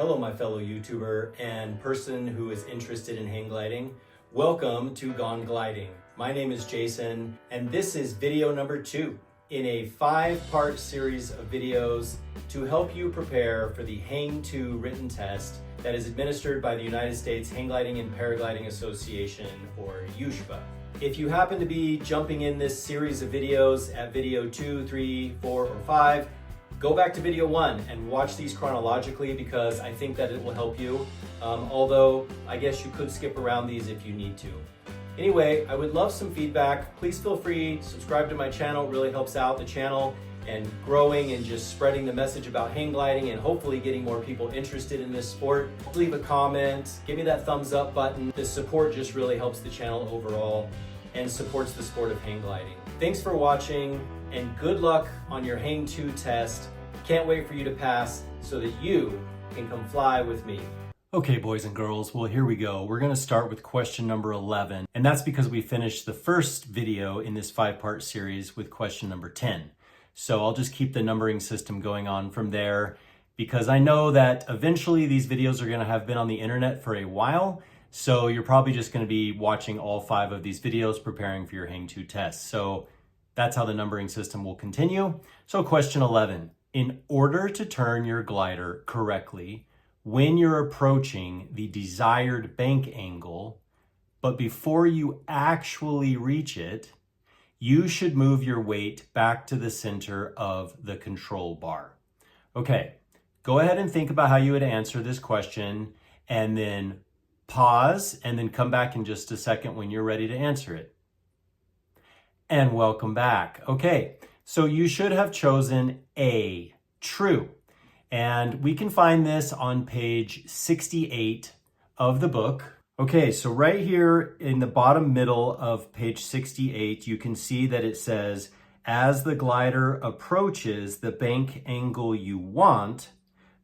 Hello, my fellow YouTuber and person who is interested in hang gliding. Welcome to Gone Gliding. My name is Jason, and this is video number 2 in a 5-part series of videos to help you prepare for the Hang 2 written test that is administered by the United States Hang Gliding and Paragliding Association, or USHPA. If you happen to be jumping in this series of videos at video 2, 3, 4, or 5, go back to video 1 and watch these chronologically because I think that it will help you. Although I guess you could skip around these if you need to. Anyway, I would love some feedback. Please feel free to subscribe to my channel. It really helps out the channel and growing and just spreading the message about hang gliding and hopefully getting more people interested in this sport. Leave a comment, give me that thumbs up button. The support just really helps the channel overall and supports the sport of hang gliding. Thanks for watching and good luck on your Hang 2 test. Can't wait for you to pass so that you can come fly with me. Okay, boys and girls, well, here we go. We're gonna start with question number 11, and that's because we finished the first video in this 5-part series with question number 10. So I'll just keep the numbering system going on from there because I know that eventually these videos are gonna have been on the internet for a while, so you're probably just gonna be watching all 5 of these videos preparing for your Hang 2 test. So that's how the numbering system will continue. So question 11, in order to turn your glider correctly when you're approaching the desired bank angle, but before you actually reach it, you should move your weight back to the center of the control bar. Okay, go ahead and think about how you would answer this question and then pause and then come back in just a second when you're ready to answer it. And welcome back. Okay, so you should have chosen A, true. And we can find this on page 68 of the book. Okay, so right here in the bottom middle of page 68, you can see that it says, as the glider approaches the bank angle you want,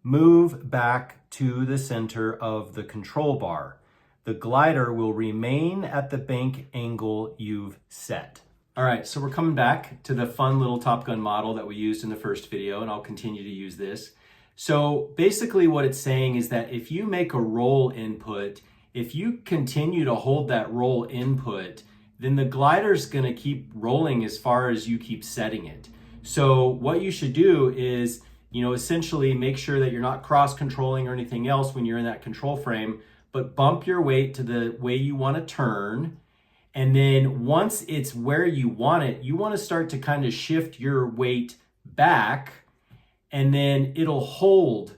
move back to the center of the control bar. The glider will remain at the bank angle you've set. All right, so we're coming back to the fun little Top Gun model that we used in the first video, and I'll continue to use this. So basically what it's saying is that if you make a roll input, if you continue to hold that roll input, then the glider's gonna keep rolling as far as you keep setting it. So what you should do is, essentially make sure that you're not cross-controlling or anything else when you're in that control frame, but bump your weight to the way you wanna turn. And then once it's where you want it, you want to start to kind of shift your weight back, and then it'll hold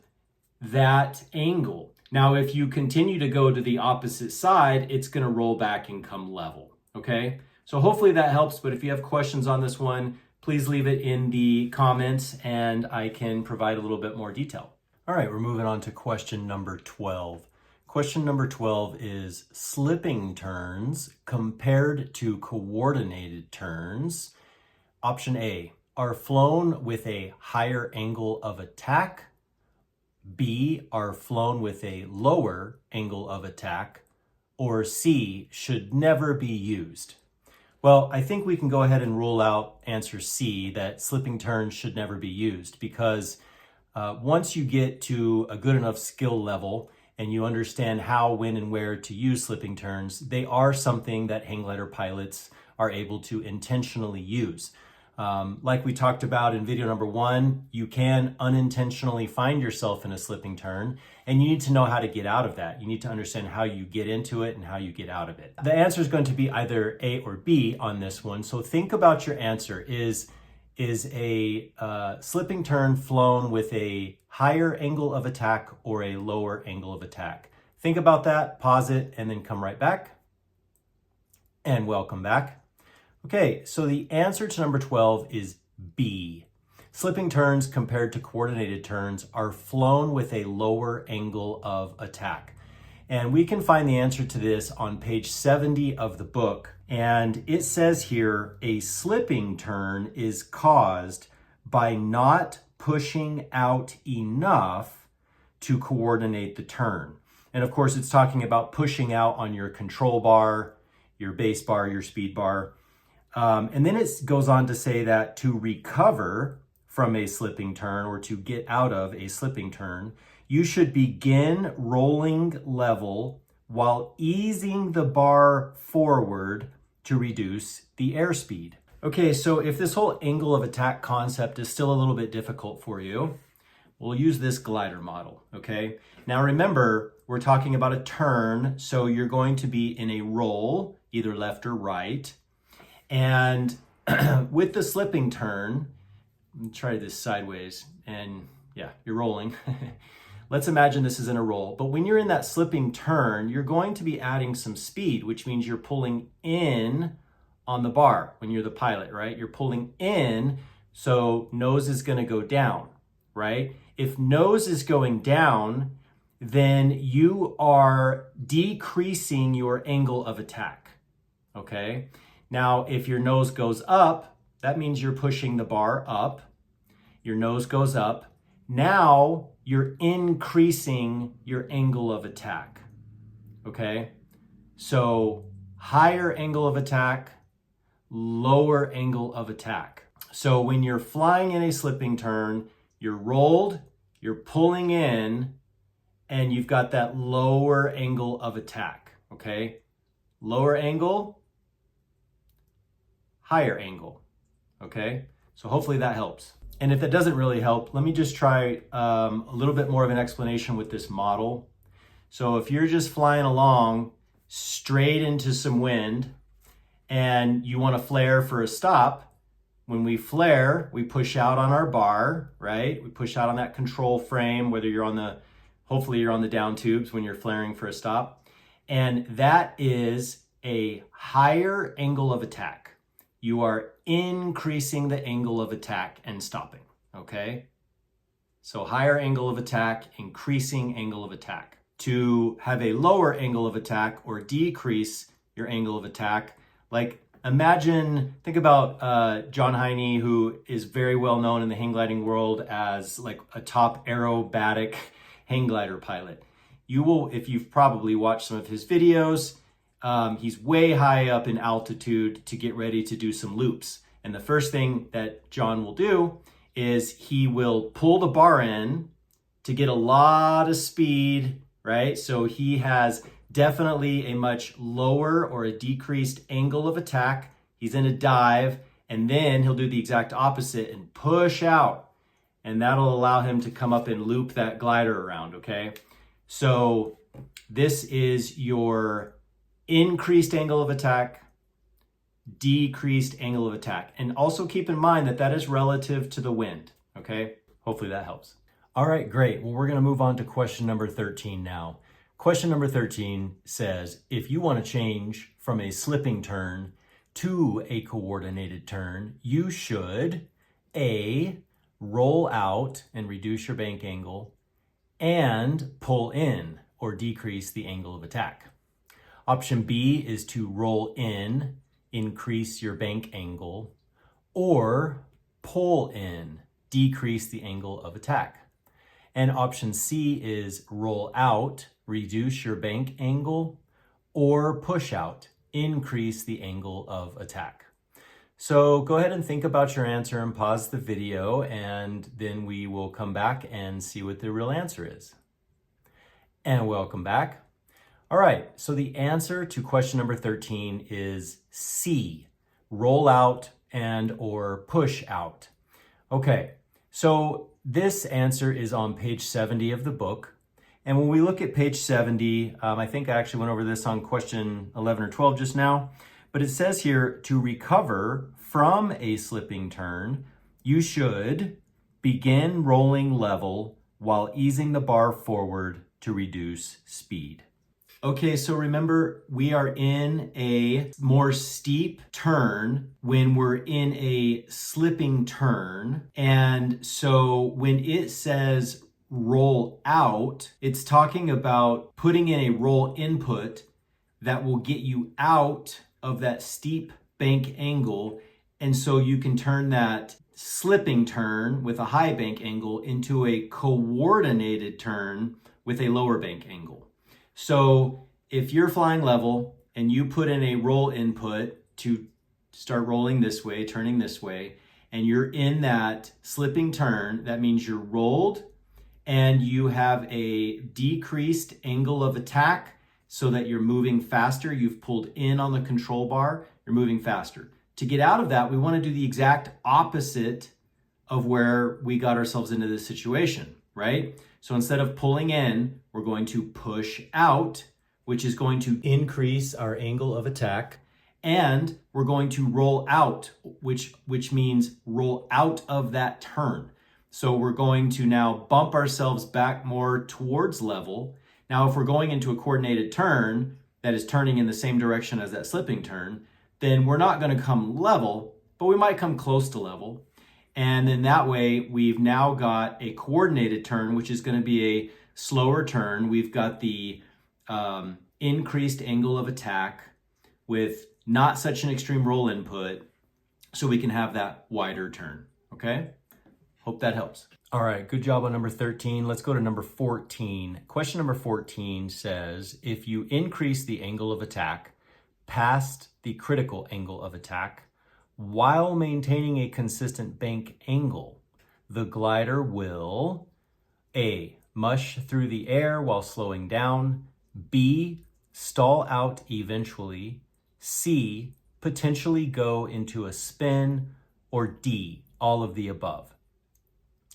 that angle. Now, if you continue to go to the opposite side, it's going to roll back and come level. Okay, so hopefully that helps. But if you have questions on this one, please leave it in the comments and I can provide a little bit more detail. All right, we're moving on to question number 12. Question number 12 is slipping turns compared to coordinated turns. Option A, are flown with a higher angle of attack. B, are flown with a lower angle of attack. Or C, should never be used. Well, I think we can go ahead and rule out answer C, that slipping turns should never be used, because once you get to a good enough skill level, and you understand how, when, and where to use slipping turns, they are something that hang glider pilots are able to intentionally use. Like we talked about in video number 1, you can unintentionally find yourself in a slipping turn, and you need to know how to get out of that. You need to understand how you get into it and how you get out of it. The answer is going to be either A or B on this one, so think about your answer. Is a slipping turn flown with a higher angle of attack or a lower angle of attack? Think about that, pause it, and then come right back. And welcome back. Okay, so the answer to number 12 is B. Slipping turns compared to coordinated turns are flown with a lower angle of attack. And we can find the answer to this on page 70 of the book. And it says here, a slipping turn is caused by not pushing out enough to coordinate the turn. And of course, it's talking about pushing out on your control bar, your base bar, your speed bar. And then it goes on to say that to recover from a slipping turn or to get out of a slipping turn, You should begin rolling level while easing the bar forward to reduce the airspeed. Okay, so if this whole angle of attack concept is still a little bit difficult for you, we'll use this glider model, okay? Now remember, we're talking about a turn, so you're going to be in a roll, either left or right. And with the slipping turn, let me try this sideways, and yeah, you're rolling. Let's imagine this is in a roll, but when you're in that slipping turn, you're going to be adding some speed, which means you're pulling in on the bar when you're the pilot, right? You're pulling in, so nose is gonna go down, right? If nose is going down, then you are decreasing your angle of attack, okay? Now, if your nose goes up, that means you're pushing the bar up. Your nose goes up. Now you're increasing your angle of attack, okay? So higher angle of attack, lower angle of attack. So when you're flying in a slipping turn, you're rolled, you're pulling in, and you've got that lower angle of attack, okay? Lower angle, higher angle, okay? So hopefully that helps. And if that doesn't really help, let me just try a little bit more of an explanation with this model. So if you're just flying along straight into some wind and you want to flare for a stop, when we flare, we push out on our bar, right? We push out on that control frame, whether you're on the, hopefully you're on the down tubes when you're flaring for a stop. And that is a higher angle of attack. You are increasing the angle of attack and stopping, okay? So higher angle of attack, increasing angle of attack. To have a lower angle of attack or decrease your angle of attack, like imagine, think about John Heine, who is very well known in the hang gliding world as like a top aerobatic hang glider pilot. You will, if you've probably watched some of his videos, he's way high up in altitude to get ready to do some loops. And the first thing that John will do is he will pull the bar in to get a lot of speed, right? So he has definitely a much lower or a decreased angle of attack. He's in a dive, and then he'll do the exact opposite and push out. And that'll allow him to come up and loop that glider around, okay? So this is your increased angle of attack, decreased angle of attack. And also keep in mind that that is relative to the wind, okay? Hopefully that helps. All right, great. Well, we're gonna move on to question number 13 now. Question number 13 says, if you wanna change from a slipping turn to a coordinated turn, you should A, roll out and reduce your bank angle, and pull in or decrease the angle of attack. Option B is to roll in, increase your bank angle, or pull in, decrease the angle of attack. And option C is roll out, reduce your bank angle, or push out, increase the angle of attack. So go ahead and think about your answer and pause the video, and then we will come back and see what the real answer is. And welcome back. All right, so the answer to question number 13 is C, roll out and or push out. Okay, so this answer is on page 70 of the book. And when we look at page 70, I think I actually went over this on question 11 or 12 just now, but it says here, to recover from a slipping turn, you should begin rolling level while easing the bar forward to reduce speed. Okay, so remember, we are in a more steep turn when we're in a slipping turn. And so when it says roll out, it's talking about putting in a roll input that will get you out of that steep bank angle. And so you can turn that slipping turn with a high bank angle into a coordinated turn with a lower bank angle. So if you're flying level and you put in a roll input to start rolling this way, turning this way, and you're in that slipping turn, that means you're rolled and you have a decreased angle of attack so that you're moving faster. You've pulled in on the control bar, you're moving faster. To get out of that, we want to do the exact opposite of where we got ourselves into this situation, right? So instead of pulling in, we're going to push out, which is going to increase our angle of attack. And we're going to roll out, which means roll out of that turn. So we're going to now bump ourselves back more towards level. Now, if we're going into a coordinated turn that is turning in the same direction as that slipping turn, then we're not going to come level, but we might come close to level. And then that way, we've now got a coordinated turn, which is going to be a slower turn. We've got the increased angle of attack with not such an extreme roll input, so we can have that wider turn, okay? Hope that helps. All right, good job on number 13. Let's go to number 14. Question number 14 says, if you increase the angle of attack past the critical angle of attack while maintaining a consistent bank angle, the glider will A, mush through the air while slowing down, B, stall out eventually, C, potentially go into a spin, or D, all of the above.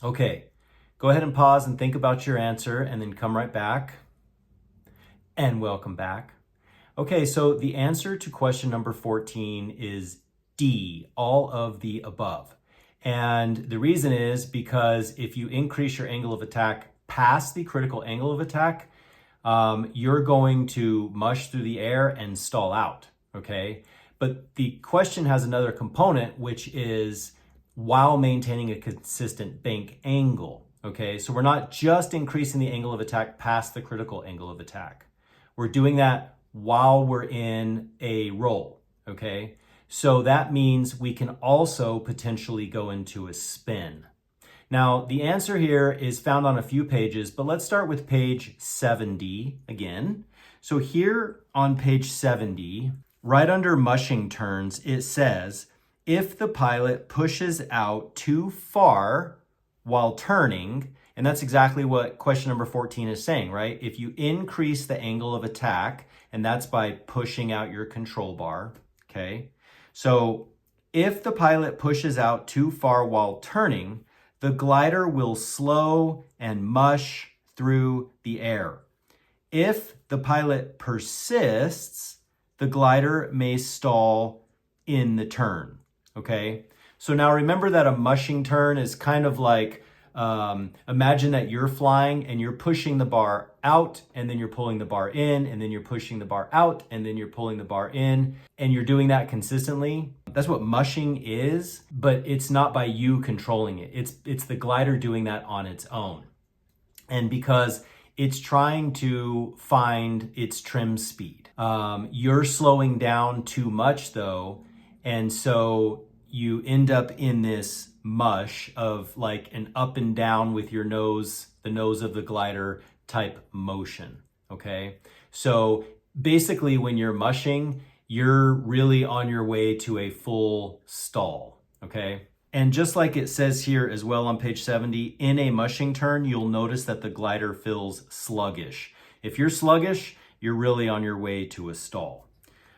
Okay, go ahead and pause and think about your answer and then come right back. And welcome back. Okay, so the answer to question number 14 is D, all of the above. And the reason is because if you increase your angle of attack past the critical angle of attack, you're going to mush through the air and stall out, okay? But the question has another component, which is while maintaining a consistent bank angle, okay? So we're not just increasing the angle of attack past the critical angle of attack. We're doing that while we're in a roll, okay? So that means we can also potentially go into a spin. Now, the answer here is found on a few pages, but let's start with page 70 again. So here on page 70, right under mushing turns, it says, if the pilot pushes out too far while turning, and that's exactly what question number 14 is saying, right? If you increase the angle of attack, and that's by pushing out your control bar, okay? So if the pilot pushes out too far while turning, the glider will slow and mush through the air. If the pilot persists, the glider may stall in the turn, okay? So now remember that a mushing turn is kind of like, imagine that you're flying and you're pushing the bar out and then you're pulling the bar in and then you're pushing the bar out and then you're pulling the bar in and you're doing that consistently. That's what mushing is, but it's not by you controlling it. It's the glider doing that on its own. And because it's trying to find its trim speed. You're slowing down too much though, and so you end up in this mush of like an up and down with your nose, the nose of the glider type motion, okay? So basically when you're mushing, you're really on your way to a full stall, okay? And just like it says here as well on page 70, in a mushing turn, you'll notice that the glider feels sluggish. If you're sluggish, you're really on your way to a stall.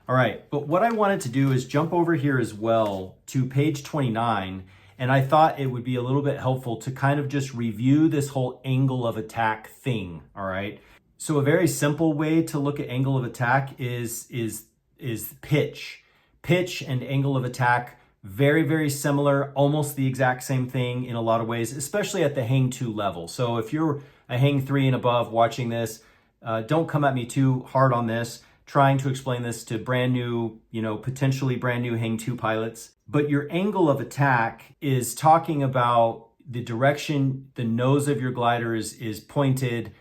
All right, but what I wanted to do is jump over here as well to page 29, and I thought it would be a little bit helpful to kind of just review this whole angle of attack thing, all right? So a very simple way to look at angle of attack is pitch. Pitch and angle of attack, very, very similar, almost the exact same thing in a lot of ways, especially at the Hang 2 level. So if you're a Hang 3 and above watching this, don't come at me too hard on this, trying to explain this to brand new, potentially brand new Hang 2 pilots. But your angle of attack is talking about the direction the nose of your glider is pointed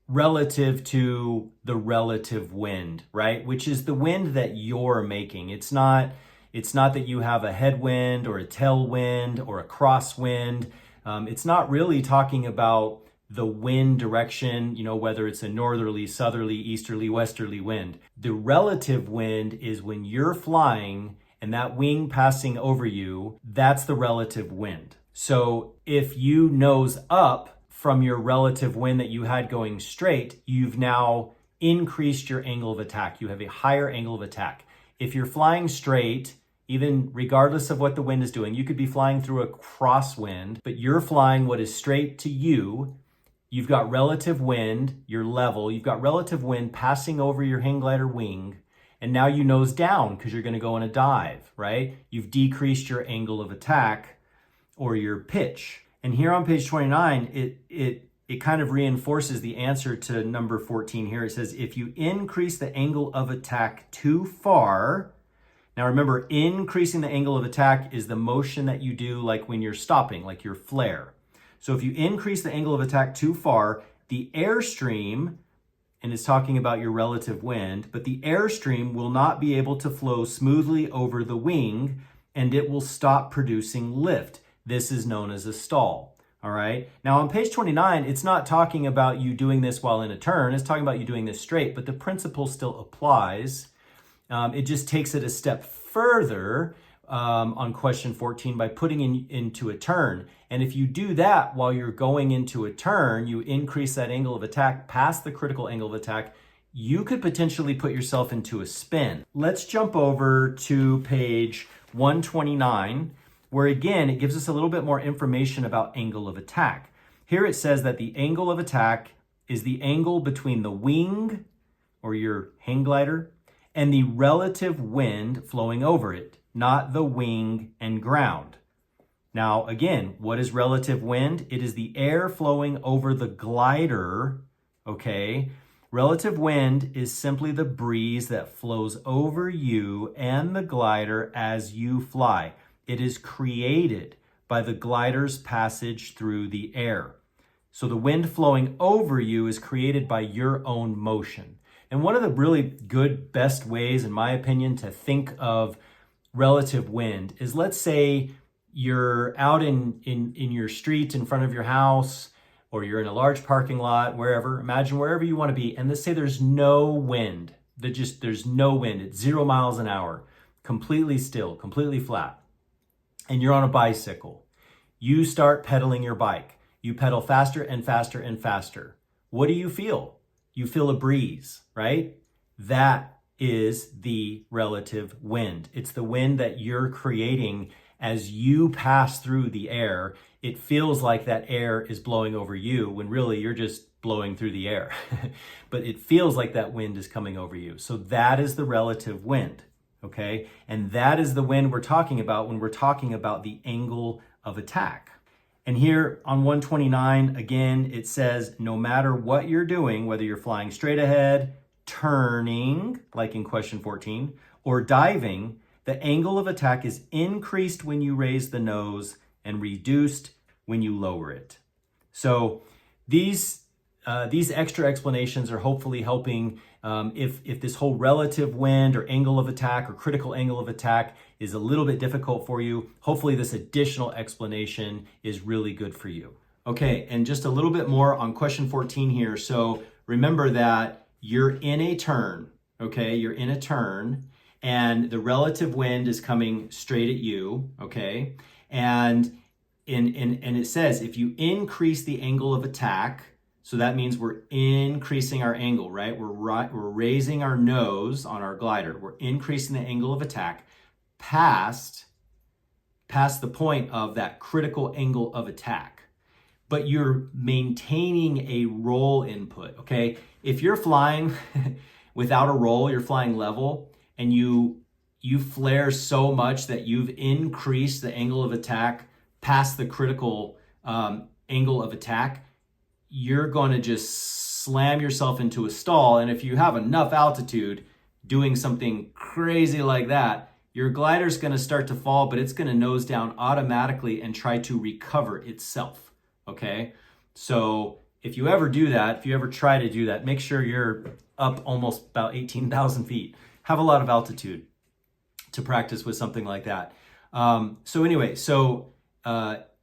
relative to the relative wind, right? Which is the wind that you're making. It's not that you have a headwind or a tailwind or a crosswind. It's not really talking about the wind direction, whether it's a northerly, southerly, easterly, westerly wind. The relative wind is when you're flying and that wing passing over you, that's the relative wind. So if you nose up from your relative wind that you had going straight, you've now increased your angle of attack. You have a higher angle of attack. If you're flying straight, even regardless of what the wind is doing, you could be flying through a crosswind, but you're flying what is straight to you. You've got relative wind, you're level, you've got relative wind passing over your hang glider wing, and now you nose down because you're going to go in a dive, right? You've decreased your angle of attack or your pitch. And here on page 29, it kind of reinforces the answer to number 14 here. It says, if you increase the angle of attack too far, now remember, increasing the angle of attack is the motion that you do like when you're stopping, like your flare. So if you increase the angle of attack too far, the airstream, and it's talking about your relative wind, but the airstream will not be able to flow smoothly over the wing and it will stop producing lift. This is known as a stall. All right. Now on page 29, it's not talking about you doing this while in a turn. It's talking about you doing this straight, but the principle still applies. It just takes it a step further on question 14 by putting into a turn. And if you do that while you're going into a turn, you increase that angle of attack past the critical angle of attack, you could potentially put yourself into a spin. Let's jump over to page 129, where again, it gives us a little bit more information about angle of attack. Here it says that the angle of attack is the angle between the wing, or your hang glider, and the relative wind flowing over it, not the wing and ground. Now, again, what is relative wind? It is the air flowing over the glider, okay? Relative wind is simply the breeze that flows over you and the glider as you fly. It is created by the glider's passage through the air. So the wind flowing over you is created by your own motion. And one of the really good, best ways, in my opinion, to think of relative wind is, let's say you're out in your street in front of your house, or you're in a large parking lot, wherever, imagine wherever you want to be, and let's say there's no wind. There's no wind. It's 0 miles an hour, completely still, completely flat. And you're on a bicycle. You start pedaling your bike. You pedal faster and faster and faster. What do you feel? You feel a breeze, right? That is the relative wind. It's the wind that you're creating as you pass through the air. It feels like that air is blowing over you when really you're just blowing through the air. But it feels like that wind is coming over you. So that is the relative wind, okay? And that is the wind we're talking about when we're talking about the angle of attack. And here on 129, again, it says no matter what you're doing, whether you're flying straight ahead, turning, like in question 14, or diving, the angle of attack is increased when you raise the nose and reduced when you lower it. So these extra explanations are hopefully helping if this whole relative wind or angle of attack or critical angle of attack is a little bit difficult for you. Hopefully this additional explanation is really good for you. Okay, and just a little bit more on question 14 here. So remember that you're in a turn, okay? You're in a turn and the relative wind is coming straight at you, okay? And it says if you increase the angle of attack, so that means we're increasing our angle, right? We're raising our nose on our glider. We're increasing the angle of attack past the point of that critical angle of attack. But you're maintaining a roll input, okay? If you're flying without a roll, you're flying level, and you flare so much that you've increased the angle of attack past the critical angle of attack, you're going to just slam yourself into a stall. And if you have enough altitude doing something crazy like that, your glider's going to start to fall, but it's going to nose down automatically and try to recover itself, okay? So if you ever do that, if you ever try to do that, make sure you're up almost about 18,000 feet. Have a lot of altitude to practice with something like that.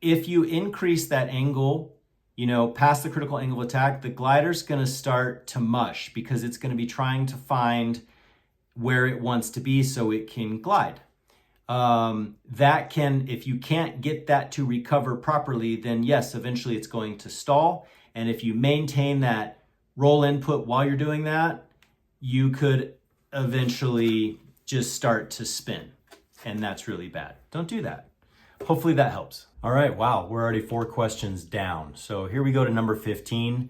If you increase that angle, past the critical angle of attack, the glider's going to start to mush because it's going to be trying to find where it wants to be so it can glide. that can, if you can't get that to recover properly, then yes, eventually it's going to stall. And if you maintain that roll input while you're doing that, you could eventually just start to spin. And that's really bad. Don't do that. Hopefully that helps. All right, wow, we're already 4 questions down. So here we go to number 15.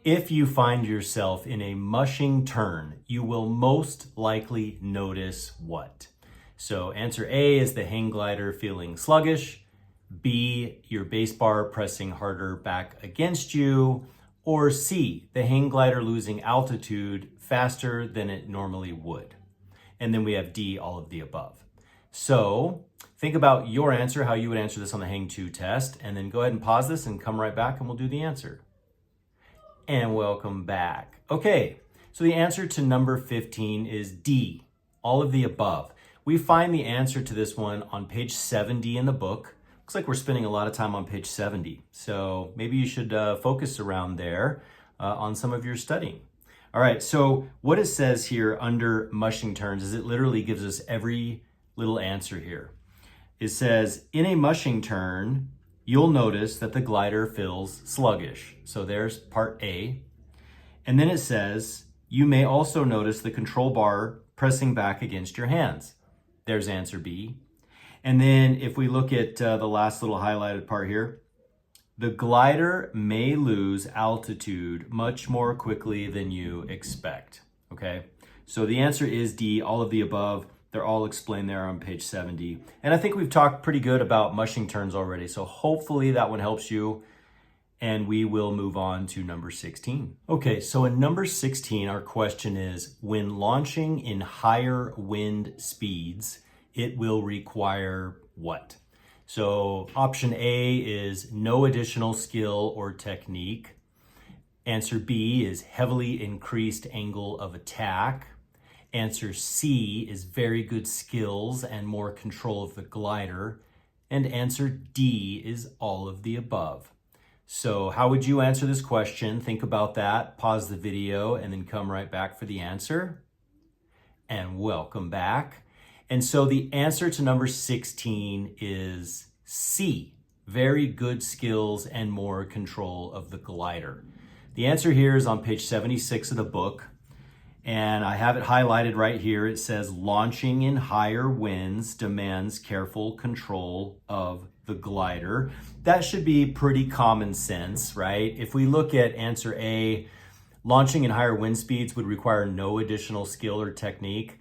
If you find yourself in a mushing turn, you will most likely notice what? So answer A is the hang glider feeling sluggish, B, your base bar pressing harder back against you, or C, the hang glider losing altitude faster than it normally would. And then we have D, all of the above. So think about your answer, how you would answer this on the Hang 2 test, and then go ahead and pause this and come right back and we'll do the answer. And welcome back. Okay, so the answer to number 15 is D, all of the above. We find the answer to this one on page 70 in the book. Looks like we're spending a lot of time on page 70. So maybe you should focus around there on some of your studying. All right, so what it says here under mushing turns is it literally gives us every little answer here. It says, in a mushing turn, you'll notice that the glider feels sluggish. So there's part A. And then it says, you may also notice the control bar pressing back against your hands. There's answer B. And then if we look at the last little highlighted part here, the glider may lose altitude much more quickly than you expect. Okay, so the answer is D, all of the above. They're all explained there on page 70. And I think we've talked pretty good about mushing turns already. So hopefully that one helps you. And we will move on to number 16. Okay, so in number 16, our question is, when launching in higher wind speeds, it will require what? So option A is no additional skill or technique. Answer B is heavily increased angle of attack. Answer C is very good skills and more control of the glider. And answer D is all of the above. So how would you answer this question? Think about that, pause the video, and then come right back for the answer. And welcome back. And so the answer to number 16 is C, very good skills and more control of the glider. The answer here is on page 76 of the book. And I have it highlighted right here. It says launching in higher winds demands careful control of the glider. That should be pretty common sense, right? If we look at answer A, launching in higher wind speeds would require no additional skill or technique.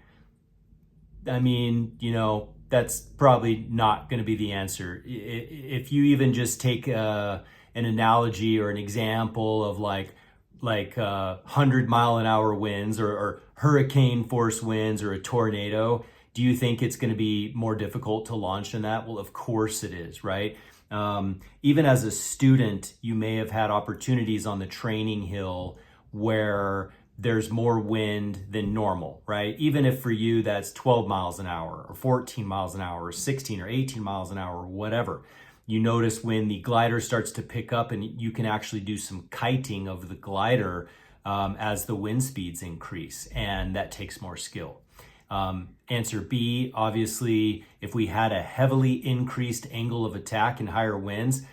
I mean, you know, that's probably not going to be the answer. If you even just take an analogy or an example of like 100-mile-an-hour winds or hurricane force winds or a tornado, do you think it's going to be more difficult to launch in that? Well, of course it is, right? Even as a student, you may have had opportunities on the training hill where there's more wind than normal, right? Even if for you that's 12 miles an hour or 14 miles an hour or 16 or 18 miles an hour or whatever. You notice when the glider starts to pick up and you can actually do some kiting of the glider as the wind speeds increase, and that takes more skill. Answer B, obviously, if we had a heavily increased angle of attack in higher winds,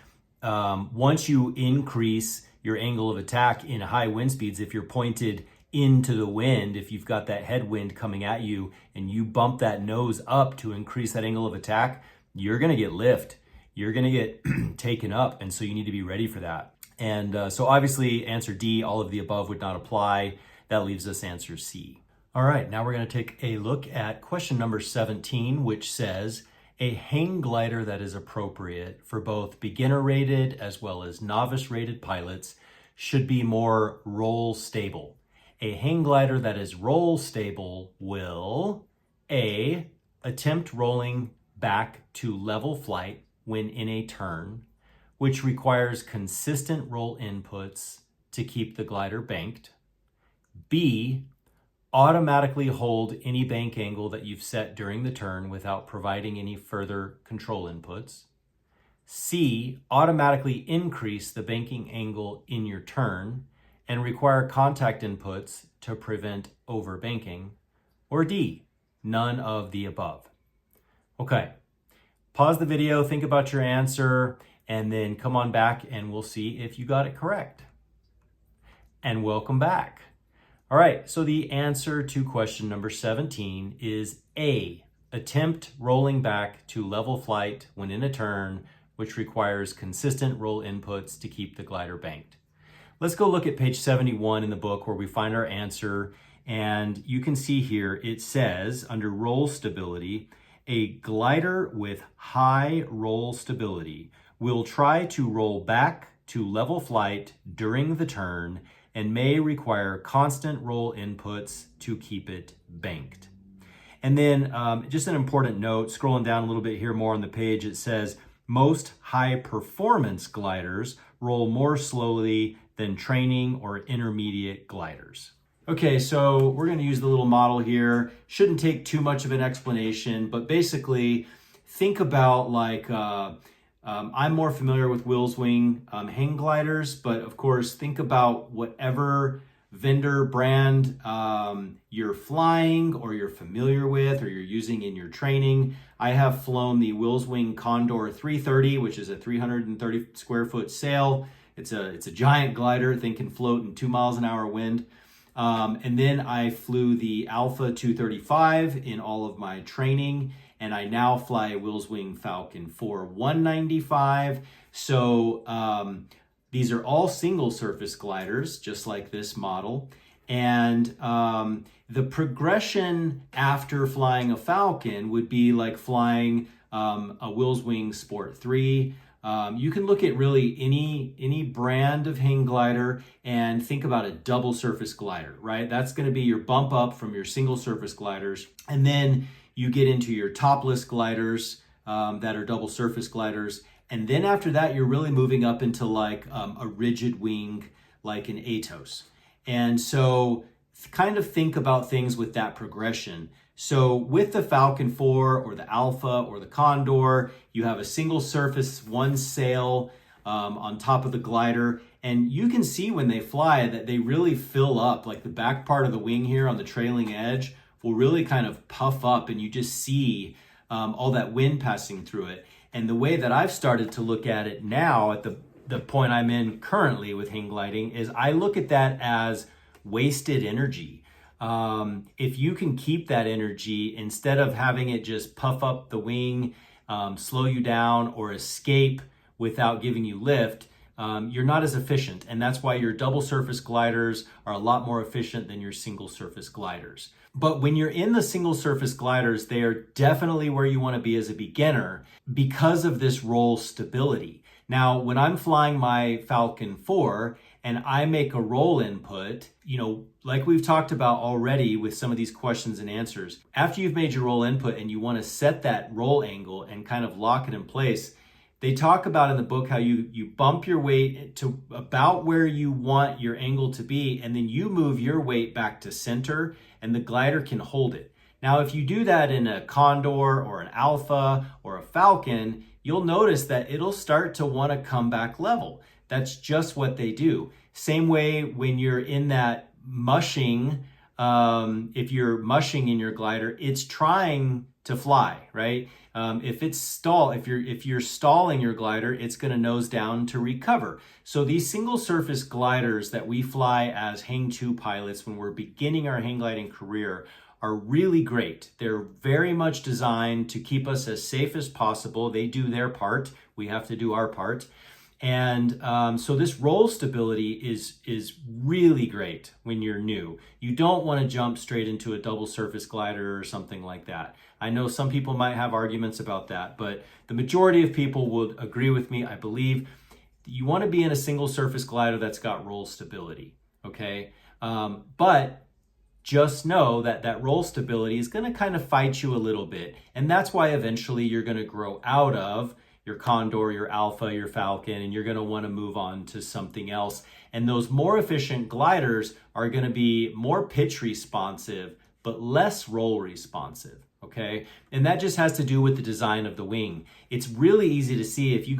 once you increase your angle of attack in high wind speeds, if you're pointed into the wind, if you've got that headwind coming at you and you bump that nose up to increase that angle of attack, you're going to get lift. You're going to get taken up. And so you need to be ready for that. And so obviously answer D, all of the above would not apply. That leaves us answer C. All right, now we're going to take a look at question number 17, which says, a hang glider that is appropriate for both beginner rated as well as novice rated pilots should be more roll stable. A hang glider that is roll stable will A, attempt rolling back to level flight when in a turn, which requires consistent roll inputs to keep the glider banked. B, automatically hold any bank angle that you've set during the turn without providing any further control inputs. C, automatically increase the banking angle in your turn and require contact inputs to prevent overbanking. Or D, none of the above. Okay, pause the video, think about your answer, and then come on back and we'll see if you got it correct. And welcome back. All right, so the answer to question number 17 is A, attempt rolling back to level flight when in a turn, which requires consistent roll inputs to keep the glider banked. Let's go look at page 71 in the book where we find our answer. And you can see here, it says under roll stability, a glider with high roll stability will try to roll back to level flight during the turn and may require constant roll inputs to keep it banked. And then just an important note, scrolling down a little bit here more on the page, it says most high performance gliders roll more slowly than training or intermediate gliders. Okay, so we're going to use the little model here. Shouldn't take too much of an explanation, but basically think about like, I'm more familiar with Will's Wing hang gliders, but of course think about whatever vendor brand you're flying or you're familiar with or you're using in your training. I have flown the Will's Wing Condor 330, which is a 330 square foot sail. It's a giant glider, thing can float in 2 miles an hour wind. And then I flew the Alpha 235 in all of my training, and I now fly a Will's Wing Falcon 4 195. So these are all single surface gliders, just like this model. And the progression after flying a Falcon would be like flying a Will's Wing Sport 3. You can look at really any brand of hang glider and think about a double surface glider, right? That's going to be your bump up from your single surface gliders. And then you get into your topless gliders that are double surface gliders. And then after that, you're really moving up into like a rigid wing, like an Atos. And so kind of think about things with that progression. So with the Falcon 4 or the Alpha or the Condor, you have a single surface, one sail on top of the glider. And you can see when they fly that they really fill up, like the back part of the wing here on the trailing edge will really kind of puff up and you just see all that wind passing through it. And the way that I've started to look at it now at the point I'm in currently with hang gliding is I look at that as wasted energy. If you can keep that energy instead of having it just puff up the wing, slow you down or escape without giving you lift, you're not as efficient. And that's why your double surface gliders are a lot more efficient than your single surface gliders. But when you're in the single surface gliders, they are definitely where you want to be as a beginner because of this roll stability. Now, when I'm flying my Falcon 4 and I make a roll input, like we've talked about already with some of these questions and answers, after you've made your roll input and you want to set that roll angle and kind of lock it in place, they talk about in the book how you bump your weight to about where you want your angle to be, and then you move your weight back to center and the glider can hold it. Now, if you do that in a Condor or an Alpha or a Falcon, you'll notice that it'll start to want to come back level. That's just what they do. Same way when you're in that mushing, if you're mushing in your glider, it's trying to fly, right? If you're stalling your glider, it's going to nose down to recover. So these single surface gliders that we fly as Hang 2 pilots when we're beginning our hang gliding career are really great. They're very much designed to keep us as safe as possible. They do their part. We have to do our part. And so this roll stability is really great when you're new. You don't want to jump straight into a double surface glider or something like that. I know some people might have arguments about that, but the majority of people would agree with me. I believe you want to be in a single surface glider that's got roll stability, okay? But just know that that roll stability is going to kind of fight you a little bit. And that's why eventually you're going to grow out of your Condor, your Alpha, your Falcon, and you're going to want to move on to something else. And those more efficient gliders are going to be more pitch responsive, but less roll responsive, okay? And that just has to do with the design of the wing. It's really easy to see if you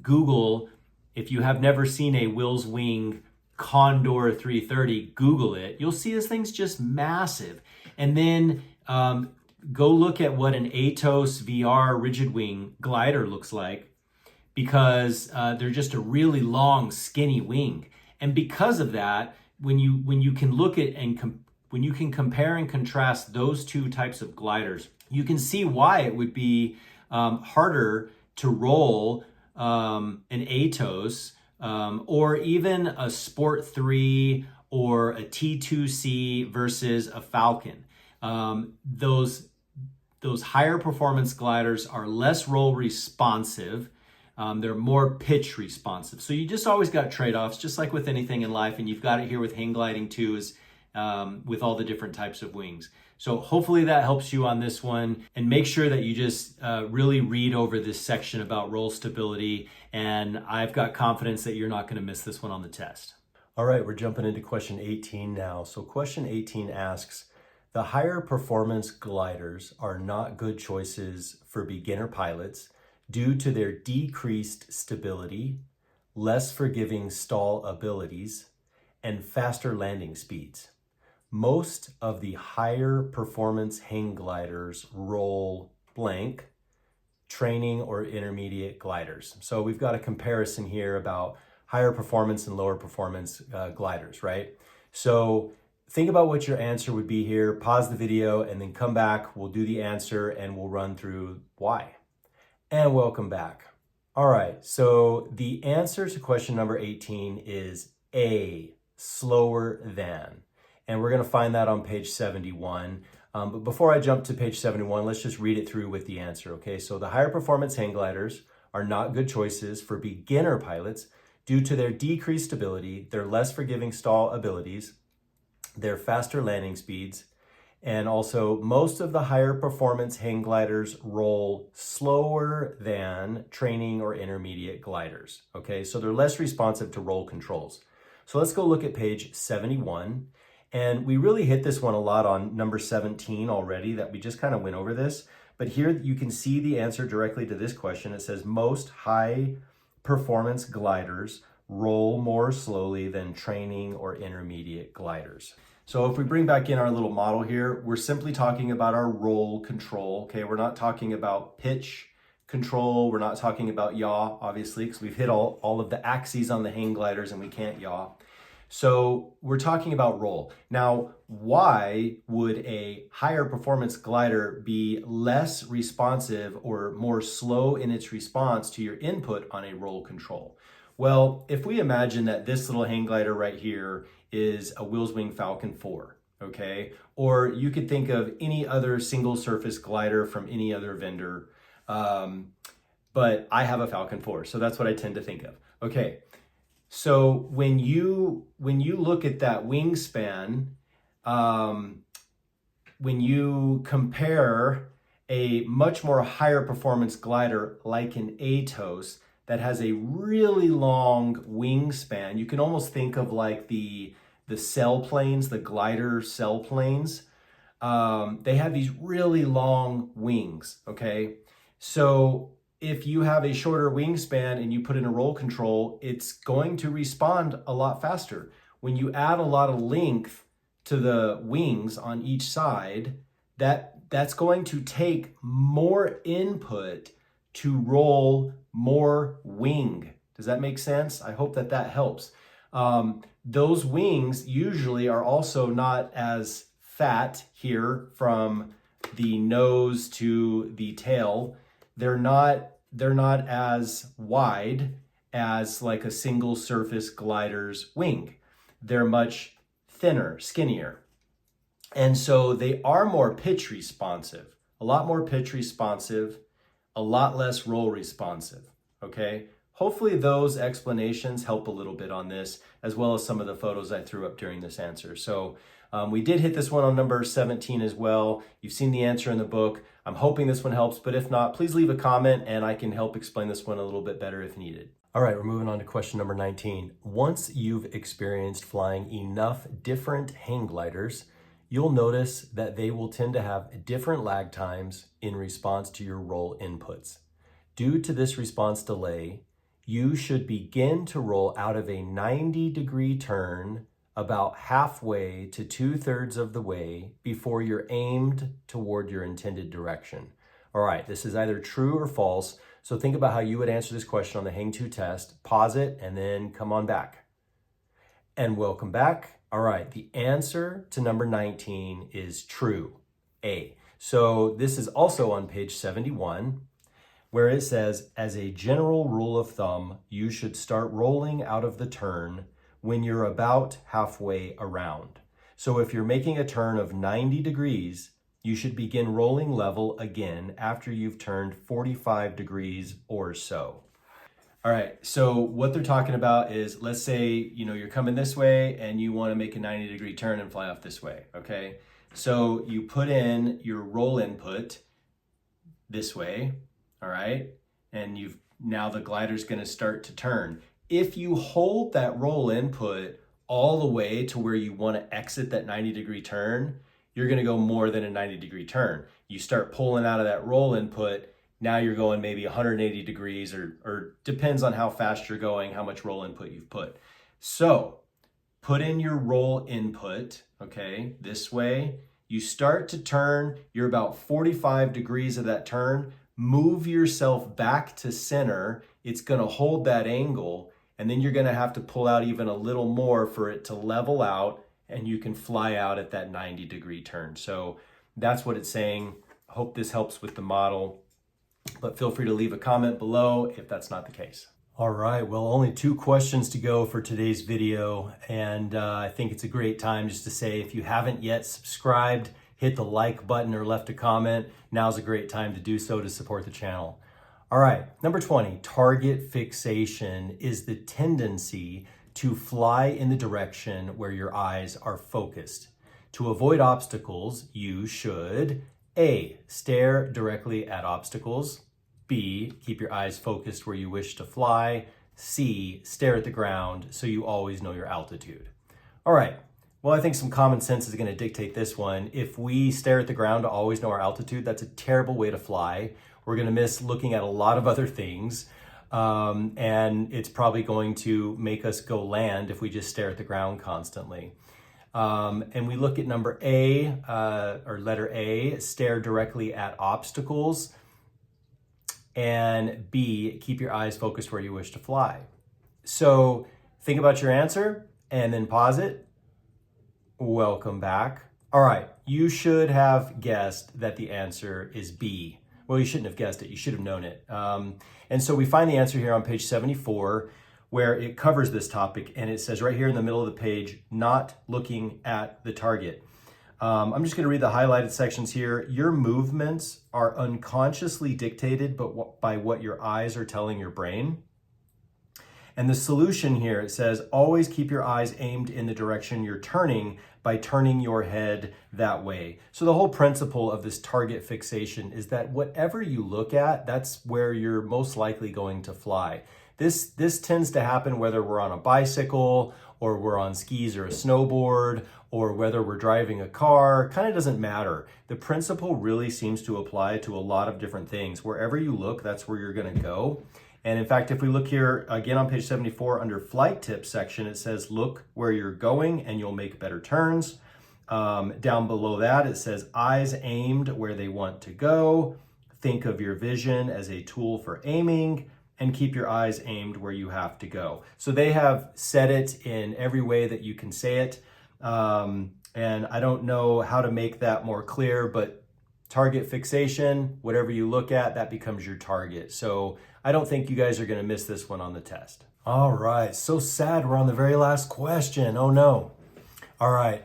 Google, if you have never seen a Will's Wing Condor 330, Google it, you'll see this thing's just massive. And then go look at what an Atos VR rigid wing glider looks like, because they're just a really long, skinny wing. And because of that, when you can look at when you can compare and contrast those two types of gliders, you can see why it would be harder to roll an Atos or even a Sport 3 or a T2C versus a Falcon. Those higher performance gliders are less roll responsive. They're more pitch responsive. So you just always got trade-offs, just like with anything in life. And you've got it here with hang gliding too, is with all the different types of wings. So hopefully that helps you on this one. And make sure that you just really read over this section about roll stability. And I've got confidence that you're not going to miss this one on the test. All right, we're jumping into question 18 now. So question 18 asks, the higher performance gliders are not good choices for beginner pilots due to their decreased stability, less forgiving stall abilities, and faster landing speeds. Most of the higher performance hang gliders roll blank, training or intermediate gliders. So we've got a comparison here about higher performance and lower performance gliders, right? So think about what your answer would be here, pause the video, and then come back. We'll do the answer and we'll run through why. And welcome back. All right, so the answer to question number 18 is A, slower than. And we're gonna find that on page 71. But before I jump to page 71, let's just read it through with the answer, okay? So the higher performance hang gliders are not good choices for beginner pilots due to their decreased stability, their less forgiving stall abilities, their faster landing speeds, and also most of the higher performance hang gliders roll slower than training or intermediate gliders, okay? So they're less responsive to roll controls. So let's go look at page 71. And we really hit this one a lot on number 17 already, that we just kind of went over this. But here you can see the answer directly to this question. It says most high performance gliders roll more slowly than training or intermediate gliders. So if we bring back in our little model here, we're simply talking about our roll control, okay? We're not talking about pitch control. We're not talking about yaw, obviously, because we've hit all of the axes on the hang gliders and we can't yaw. So we're talking about roll. Now, why would a higher performance glider be less responsive or more slow in its response to your input on a roll control? Well, if we imagine that this little hang glider right here is a Wheelswing Falcon 4, okay? Or you could think of any other single surface glider from any other vendor, but I have a Falcon 4, so that's what I tend to think of. Okay, so when you look at that wingspan, when you compare a much more higher performance glider like an Atos that has a really long wingspan, you can almost think of like the sailplanes, the glider sailplanes. They have these really long wings, okay? So if you have a shorter wingspan and you put in a roll control, it's going to respond a lot faster. When you add a lot of length to the wings on each side, that's going to take more input to roll more wing. Does that make sense? I hope that helps. Those wings usually are also not as fat here from the nose to the tail. They're not as wide as like a single surface glider's wing. They're much thinner, skinnier. And so they are more pitch responsive, a lot more pitch responsive, a lot less roll responsive, okay? Hopefully those explanations help a little bit on this, as well as some of the photos I threw up during this answer. So we did hit this one on number 17 as well. You've seen the answer in the book. I'm hoping this one helps, but if not, please leave a comment and I can help explain this one a little bit better if needed. All right, we're moving on to question number 19. Once you've experienced flying enough different hang gliders, you'll notice that they will tend to have different lag times in response to your roll inputs. Due to this response delay, you should begin to roll out of a 90-degree turn about halfway to 2/3 of the way before you're aimed toward your intended direction. All right, this is either true or false. So think about how you would answer this question on the Hang 2 test. Pause it and then come on back. And welcome back. All right, the answer to number 19 is true, A. So this is also on page 71, where it says, as a general rule of thumb, you should start rolling out of the turn when you're about halfway around. So if you're making a turn of 90 degrees, you should begin rolling level again after you've turned 45 degrees or so. All right, so what they're talking about is, let's say, you're coming this way and you want to make a 90-degree turn and fly off this way, okay? So you put in your roll input this way, all right? And now the glider's going to start to turn. If you hold that roll input all the way to where you want to exit that 90-degree turn, you're going to go more than a 90-degree turn. You start pulling out of that roll input, now you're going maybe 180 degrees or depends on how fast you're going, how much roll input you've put. So put in your roll input, okay, this way. You start to turn, you're about 45 degrees of that turn. Move yourself back to center. It's going to hold that angle, and then you're going to have to pull out even a little more for it to level out, and you can fly out at that 90-degree turn. So that's what it's saying. Hope this helps with the model, but feel free to leave a comment below if that's not the case. All right, well, only 2 questions to go for today's video, and I think it's a great time just to say, if you haven't yet subscribed, hit the like button or left a comment. Now's a great time to do so to support the channel. All right, number 20, target fixation is the tendency to fly in the direction where your eyes are focused. To avoid obstacles, you should A, stare directly at obstacles. B, keep your eyes focused where you wish to fly. C, stare at the ground so you always know your altitude. All right, well, I think some common sense is going to dictate this one. If we stare at the ground to always know our altitude, that's a terrible way to fly. We're going to miss looking at a lot of other things. And it's probably going to make us go land if we just stare at the ground constantly. And we look at number A, or letter A, stare directly at obstacles. And B, keep your eyes focused where you wish to fly. So think about your answer and then pause it. Welcome back. All right, you should have guessed that the answer is B. Well, you shouldn't have guessed it. You should have known it. And so we find the answer here on page 74, where it covers this topic, and it says right here in the middle of the page, not looking at the target. I'm just going to read the highlighted sections here. Your movements are unconsciously dictated by what your eyes are telling your brain. And the solution here, it says, always keep your eyes aimed in the direction you're turning by turning your head that way. So the whole principle of this target fixation is that whatever you look at, that's where you're most likely going to fly. This tends to happen whether we're on a bicycle or we're on skis or a snowboard or whether we're driving a car, kind of doesn't matter. The principle really seems to apply to a lot of different things. Wherever you look, that's where you're going to go. And in fact, if we look here again on page 74 under flight tips section, it says, look where you're going and you'll make better turns. Down below that, it says eyes aimed where they want to go. Think of your vision as a tool for aiming and keep your eyes aimed where you have to go. So they have said it in every way that you can say it. And I don't know how to make that more clear, but target fixation, whatever you look at, that becomes your target. So I don't think you guys are going to miss this one on the test. All right, so sad we're on the very last question. Oh no. All right,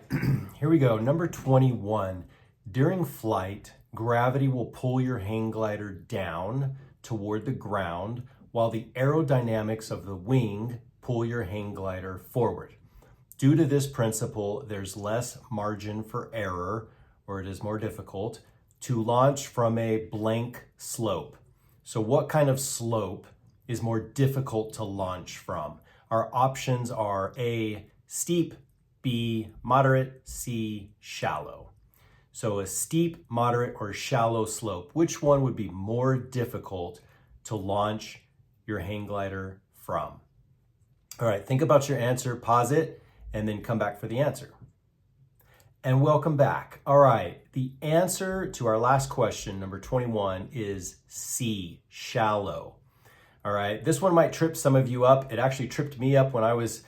here we go. Number 21. During flight, gravity will pull your hang glider down toward the ground while the aerodynamics of the wing pull your hang glider forward. Due to this principle, there's less margin for error, or it is more difficult, to launch from a blank slope. So what kind of slope is more difficult to launch from? Our options are A, steep, B, moderate, C, shallow. So a steep, moderate, or shallow slope, which one would be more difficult to launch your hang glider from? All right, think about your answer, pause it, and then come back for the answer. And welcome back. All right, the answer to our last question, number 21, is C, shallow. All right, this one might trip some of you up. It actually tripped me up when I was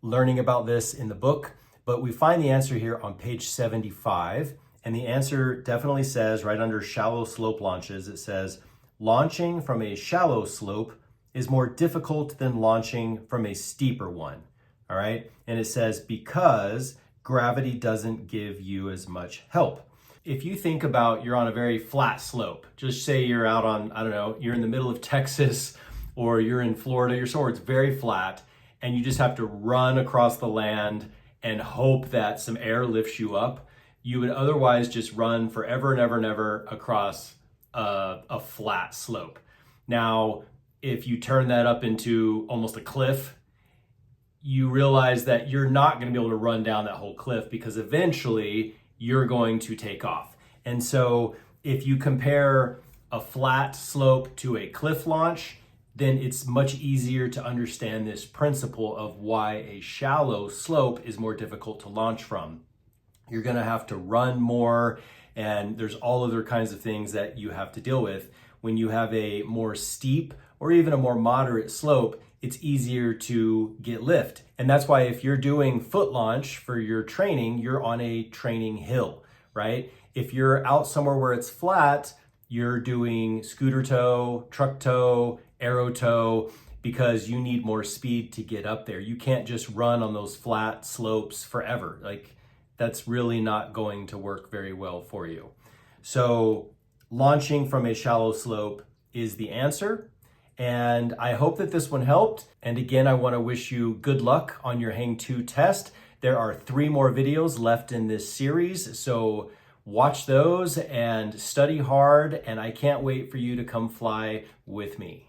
learning about this in the book, but we find the answer here on page 75. And the answer definitely says, right under shallow slope launches, it says, launching from a shallow slope is more difficult than launching from a steeper one. All right, and it says because gravity doesn't give you as much help. If you think about you're on a very flat slope, just say you're out on, I don't know, you're in the middle of Texas or you're in Florida, you're somewhere it's very flat, and you just have to run across the land and hope that some air lifts you up. You would otherwise just run forever and ever and ever across a flat slope. Now, if you turn that up into almost a cliff, you realize that you're not going to be able to run down that whole cliff because eventually you're going to take off. And so if you compare a flat slope to a cliff launch, then it's much easier to understand this principle of why a shallow slope is more difficult to launch from. You're going to have to run more, and there's all other kinds of things that you have to deal with. When you have a more steep or even a more moderate slope, it's easier to get lift. And that's why if you're doing foot launch for your training, you're on a training hill, right? If you're out somewhere where it's flat, you're doing scooter toe, truck toe, arrow toe, because you need more speed to get up there. You can't just run on those flat slopes forever. Like, that's really not going to work very well for you. So launching from a shallow slope is the answer. And I hope that this one helped. And again, I want to wish you good luck on your Hang 2 test. There are 3 more videos left in this series, so watch those and study hard. And I can't wait for you to come fly with me.